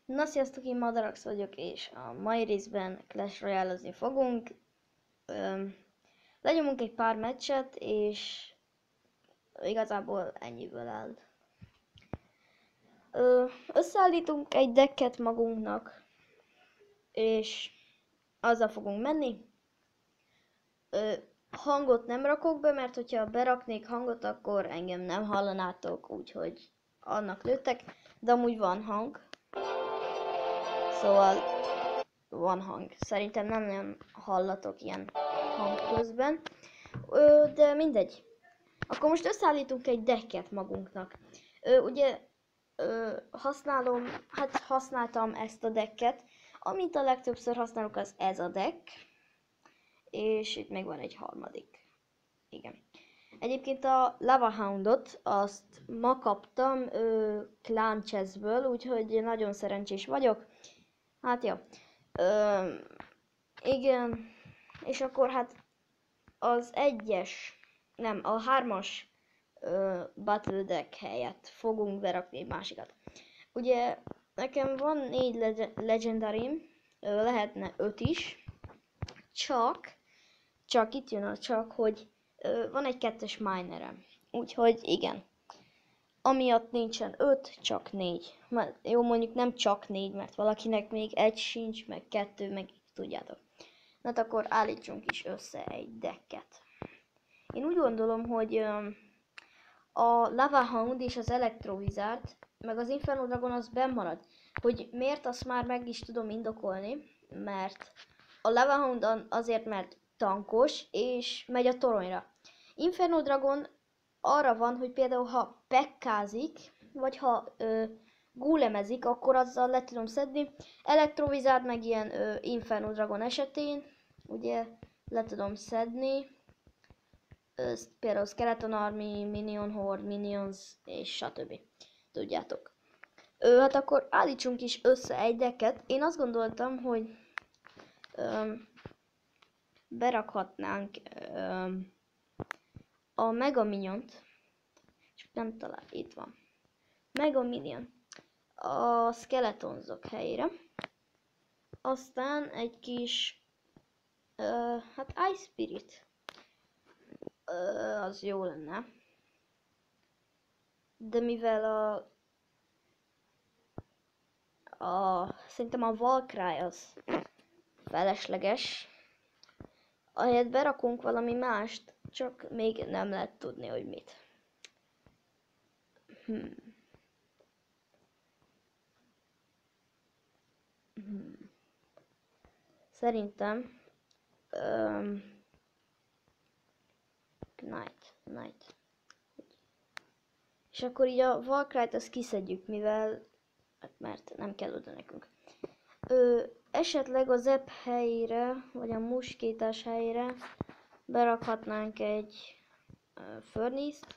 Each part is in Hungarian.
Na sziasztok, én Madarax vagyok, és a mai részben Clash Royale-ozni fogunk. Lenyomunk egy pár meccset, és igazából ennyiből áll. Összeállítunk egy decket magunknak, és azzal fogunk menni. Hangot nem rakok be, mert hogyha beraknék hangot, akkor engem nem hallanátok, úgyhogy annak lőttek, de amúgy van hang. Szóval van hang. Szerintem nem nagyon hallatok ilyen hang közben. De mindegy. Akkor most összeállítunk egy decket magunknak. Ugye használtam ezt a decket. Amit a legtöbbször használok, az ez a deck. És itt még van egy harmadik. Igen. Egyébként a Lava Houndot azt ma kaptam Clan Chessből, úgyhogy nagyon szerencsés vagyok. Hát jó. Igen. És akkor hát az a hármas Battle Deck helyett fogunk berakni egy másikat. Ugye nekem van 4 legendarim, lehetne 5 is, csak itt jön a csak, hogy van egy 2-es minerem. Úgyhogy igen. Amiatt nincsen 5, csak 4. Jó, mondjuk nem csak 4, mert valakinek még 1 sincs, meg 2, meg tudjátok. Na hát akkor állítsunk is össze egy decket. Én úgy gondolom, hogy a Lava Hound és az Electro Wizard, meg az Inferno Dragon az benn marad. Hogy miért, azt már meg is tudom indokolni, mert a Lava Hound azért, mert tankos, és megy a toronyra. Inferno Dragon arra van, hogy például ha pekkázik, vagy ha gólemezik, akkor azzal le tudom szedni. Electro Wizard meg ilyen Inferno Dragon esetén, ugye le tudom szedni. Például Skeleton Army, Minion Horde, Minions és stb. Tudjátok. Hát akkor állítsunk is össze egy decket. Én azt gondoltam, hogy berakhatnánk a Mega Miniont, és nem talál, itt van. Mega Minion a Skeletonsok helyére. Aztán egy kis hát Ice Spirit. Az jó lenne. De mivel szerintem a Valkyrie az felesleges, ahelyett berakunk valami mást, csak még nem lehet tudni, hogy mit. Szerintem Knight. És akkor így a Valkyrie-t azt kiszedjük, mert nem kell oda nekünk. Esetleg az Zep helyére, vagy a muskétás helyére berakhatnánk egy Furnace-t,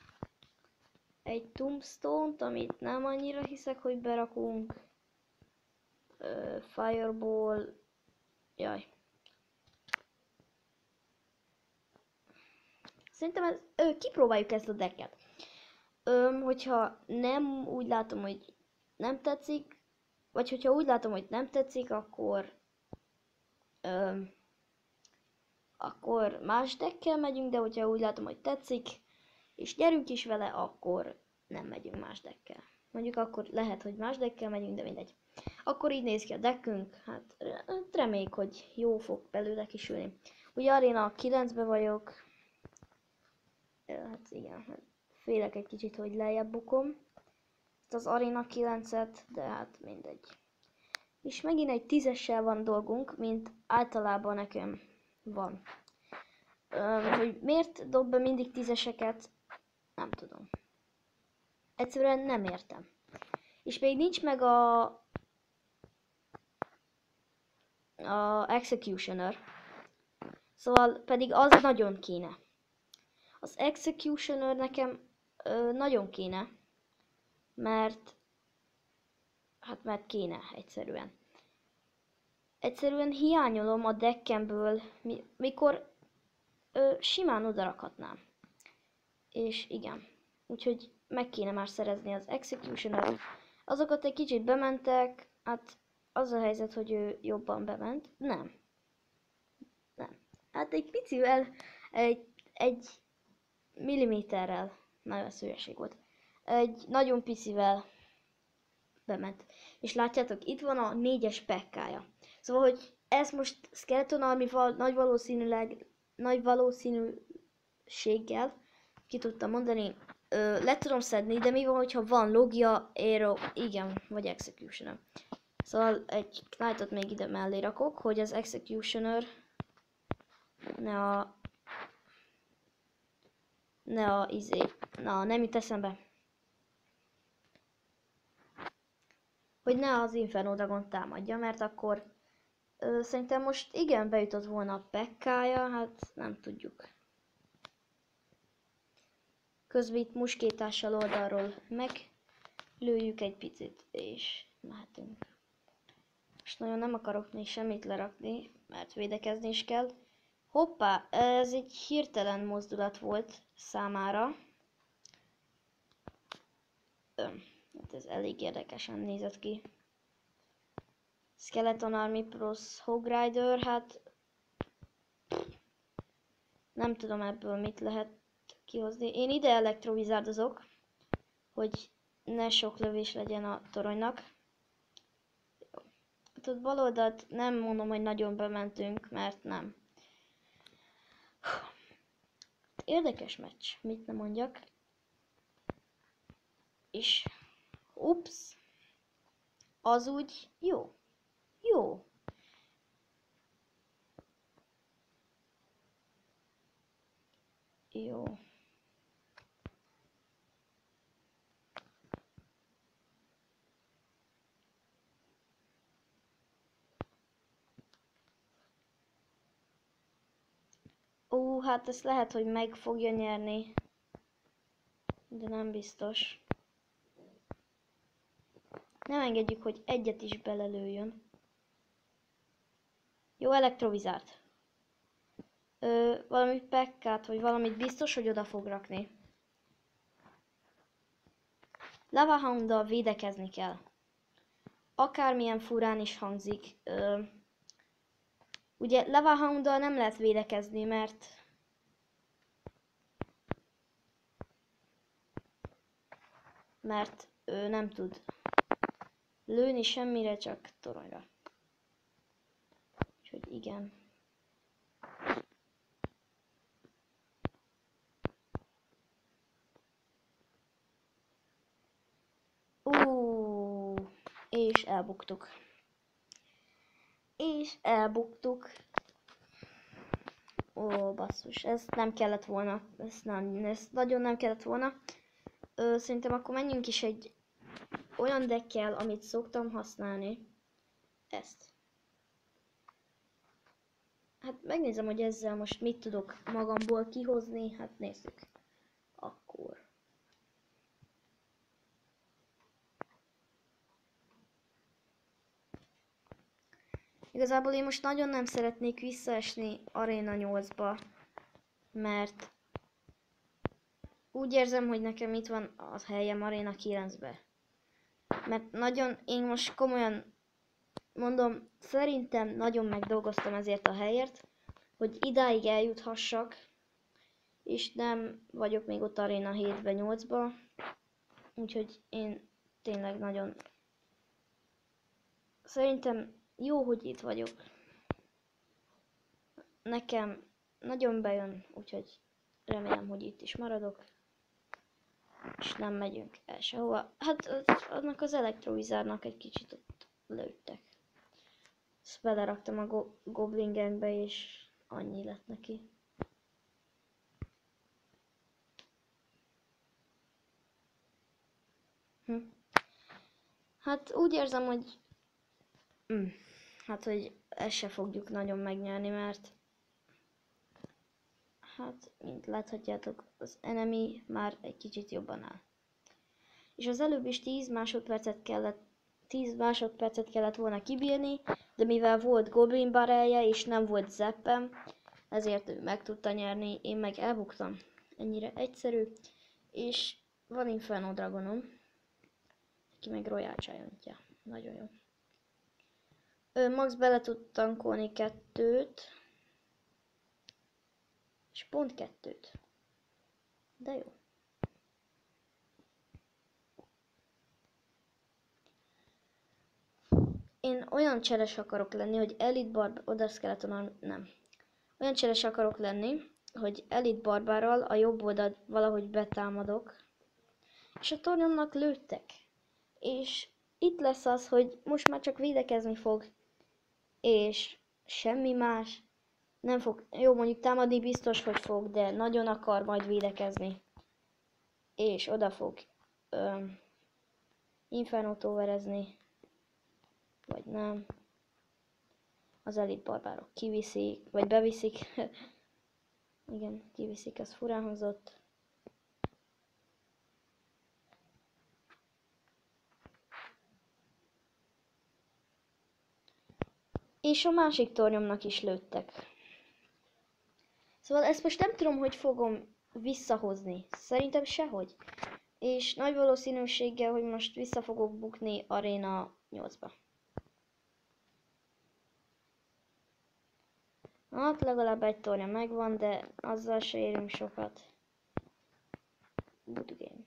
egy Tombstone-t, amit nem annyira hiszek, hogy berakunk, Fireball, Szerintem kipróbáljuk ezt a decket. Hogyha nem úgy látom, hogy nem tetszik, vagy hogyha úgy látom, hogy nem tetszik, akkor más deckkel megyünk, de hogyha úgy látom, hogy tetszik, és gyerünk is vele, akkor nem megyünk más deckkel. Mondjuk akkor lehet, hogy más deckkel megyünk, de mindegy. Akkor így néz ki a deckünk, hát reméljük, hogy jó fog belőle kisülni. Ugye Arena 9-be vagyok, hát igen, félek egy kicsit, hogy lejjebb bukom ezt az Arena 9-et, de hát mindegy. És megint egy 10-essel van dolgunk, mint általában nekem van. Hogy miért dob be mindig 10-eseket, nem tudom. Egyszerűen nem értem. És még nincs meg a Executioner. Szóval pedig az nagyon kéne. Az Executioner nekem nagyon kéne, mert kéne egyszerűen. Egyszerűen hiányolom a deckemből, mikor simán odarakhatnám. És igen, úgyhogy meg kéne már szerezni az Executioner-t. Azokat egy kicsit bementek, Hát az a helyzet, hogy ő jobban bement. Nem. Nem. Hát egy picivel, egy milliméterrel, nagyon szülyeség volt. Egy nagyon picivel bement. És látjátok, itt van a 4-es pekkája. Szóval, hogy ez most Skeleton Army-val nagy valószínűséggel ki tudtam mondani, le tudom szedni, de mi van, hogyha van Logia, Aero, igen, vagy Executioner. Szóval egy Knightot még ide mellé rakok, hogy az Executioner nem jut eszembe. Hogy ne az Inferno Dragon támadja, mert akkor szerintem most igen bejutott volna a pekkája, hát nem tudjuk. Közben itt muskétással oldalról meglőjük egy picit, és mehetünk. Most nagyon nem akarok még semmit lerakni, mert védekezni is kell. Hoppá, ez egy hirtelen mozdulat volt számára. Hát ez elég érdekesen nézett ki. Skeleton Army Pros Hog Rider, hát nem tudom ebből mit lehet kihozni. Én ide elektrovizárdozok, hogy ne sok lövés legyen a toronynak. Hát ott bal oldalt nem mondom, hogy nagyon bementünk, mert nem. Érdekes meccs, mit nem mondjak. És ups, az úgy jó. Jó. Jó. Ó, hát ezt lehet, hogy meg fogja nyerni. De nem biztos. Nem engedjük, hogy egyet is belelőjön. Jó, elektrovizárt. Valami pekkát, vagy valamit biztos, hogy oda fog rakni. Lava Hounddal védekezni kell. Akármilyen furán is hangzik. Ugye Lava Hounddal nem lehet védekezni, mert ő nem tud lőni semmire, csak toronyra. Úgyhogy igen. És elbuktuk. Ó, basszus, ezt nem kellett volna. Ezt nagyon nem kellett volna. Szerintem akkor menjünk is egy olyan deckkel, amit szoktam használni. Ezt. Hát megnézem, hogy ezzel most mit tudok magamból kihozni. Hát nézzük. Akkor. Igazából én most nagyon nem szeretnék visszaesni Arena 8-ba, mert úgy érzem, hogy nekem itt van a helyem Arena 9-be. Mert nagyon, én most komolyan mondom, szerintem nagyon megdolgoztam ezért a helyért, hogy idáig eljuthassak, és nem vagyok még ott Arena 7-be, 8-ba, úgyhogy én tényleg nagyon szerintem jó, hogy itt vagyok. Nekem nagyon bejön, úgyhogy remélem, hogy itt is maradok. És nem megyünk el sehova. Hát annak az elektrovizárnak egy kicsit ott lőttek. Ezt beleraktam a Goblin Gangbe, és annyi lett neki. Hát úgy érzem, hogy hogy ezt se fogjuk nagyon megnyerni, mert hát, mint láthatjátok, az enemy már egy kicsit jobban áll. És az előbb is 10 másodpercet kellett volna kibírni, de mivel volt Goblin Barrelje és nem volt Zeppem, ezért ő meg tudta nyerni, én meg elbuktam. Ennyire egyszerű. És van Inferno Dragonom, aki meg Royal Giant-ja. Nagyon jó. Max bele tud tankolni 2-t. És pont 2-t. De jó. Én olyan cseres akarok lenni, hogy Elite Barb... Oda Skeleton nem. Olyan cseres akarok lenni, hogy Elite Barbárral a jobb oldalt valahogy betámadok. És a tornyomnak lőttek. És itt lesz az, hogy most már csak védekezni fog. És semmi más. Nem fog, jó, mondjuk támadni biztos, hogy fog, de nagyon akar majd védekezni. És oda fog Infernót overezni. Vagy nem. Az Elite Barbárok kiviszik, vagy beviszik. Igen, kiviszik, ez furán hangzott. És a másik tornyomnak is lőttek. Szóval ezt most nem tudom, hogy fogom visszahozni. Szerintem sehogy. És nagy valószínűséggel, hogy most vissza fogok bukni Arena 8-ba. Hát legalább egy tornya megvan, de azzal se érünk sokat. Good game.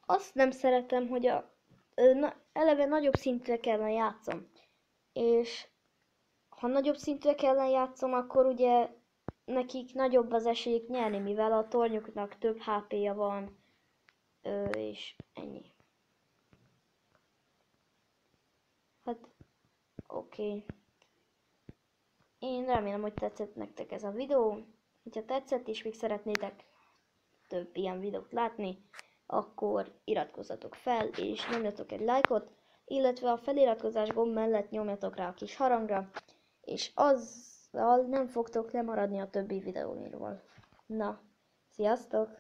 Azt nem szeretem, hogy eleve nagyobb szintre kellene játszom. És ha nagyobb szintre kellene játszom, akkor ugye nekik nagyobb az esélyük nyerni, mivel a tornyuknak több HP-ja van, és ennyi. Hát, oké. Én remélem, hogy tetszett nektek ez a videó. Ha tetszett és még szeretnétek több ilyen videót látni, akkor iratkozzatok fel és nyomjatok egy lájkot, illetve a feliratkozás gomb mellett nyomjatok rá a kis harangra, és azzal nem fogtok lemaradni a többi videómról. Na, sziasztok!